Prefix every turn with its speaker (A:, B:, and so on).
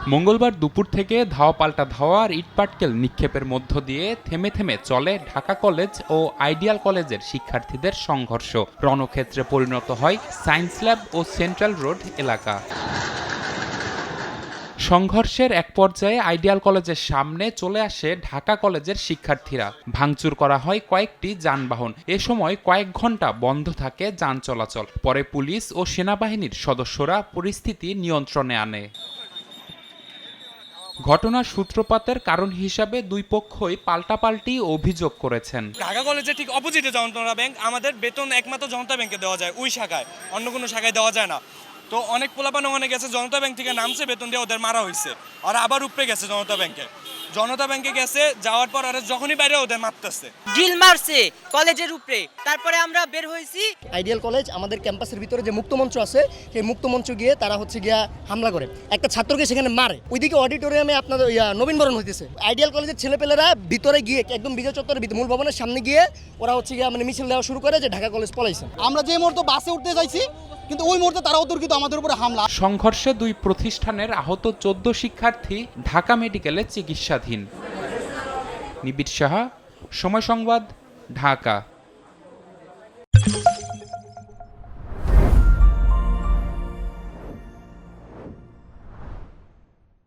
A: মঙ্গলবার দুপুর থেকে ধাওয়া পাল্টা ধাওয়া আর ইটপাটকেল নিক্ষেপের মধ্য দিয়ে থেমে থেমে চলে ঢাকা কলেজ ও আইডিয়াল কলেজের শিক্ষার্থীদের সংঘর্ষ। রণক্ষেত্রে পরিণত হয় সায়েন্স ল্যাব ও সেন্ট্রাল রোড এলাকা। সংঘর্ষের এক পর্যায়ে আইডিয়াল কলেজের সামনে চলে আসে ঢাকা কলেজের শিক্ষার্থীরা। ভাঙচুর করা হয় কয়েকটি যানবাহন। এ সময় কয়েক ঘন্টা বন্ধ থাকে যান চলাচল। পরে পুলিশ ও সেনাবাহিনীর সদস্যরা পরিস্থিতি নিয়ন্ত্রণে আনে। ঘটনার সূত্রপাতের কারণ হিসাবে দুই পক্ষই পাল্টাপাল্টি অভিযোগ করেছেন।
B: ঢাকা কলেজের ঠিক অপোজিটে জনতা ব্যাংক, আমাদের বেতন একমাত্র জনতা ব্যাংকে দেওয়া যায়, ওই শাখায়, অন্য কোনো শাখায় দেওয়া যায় না। তো অনেক পোলাপান ওখানে গেছে, জনতা ব্যাংক থেকে নামছে, বেতন দিয়ে ওদের মারা হয়েছে। আর আবার উপরে গেছে জনতা ব্যাংকে গেছে, যাওয়ার পর আর যখনই বাইরে ওদের মারতেছে,
C: ড্রিল মারছে কলেজের উপরে। তারপরে আমরা বের হয়েছি।
D: আইডিয়াল কলেজ আমাদের ক্যাম্পাসের ভিতরে যে মুক্তমঞ্চ আছে, সেই মুক্তমঞ্চ গিয়ে তারা গিয়া হামলা করে, একটা ছাত্রকে সেখানে মারে। ওইদিকে অডিটোরিয়ামে আপনাদের নবীনবরণ হইতেছে। আইডিয়াল কলেজের ছেলেপেলেরা ভিতরে গিয়ে একদম বিজয় চত্বরের মূল ভবনের সামনে গিয়ে ওরা গিয়া মিছিল দেওয়া শুরু করে যে ঢাকা কলেজ পলাইছে।
E: আমরা যে মুহূর্তে বাসে উঠতে যাইছি, কিন্তু ওই মুহূর্তে তারা অতর্কিত আমাদের উপরে হামলা।
A: সংঘর্ষে দুই প্রতিষ্ঠানের আহত 14 শিক্ষার্থী ঢাকা মেডিকেলে চিকিৎসাধীন। নিবিড় সাহা, সময় সংবাদ, ঢাকা।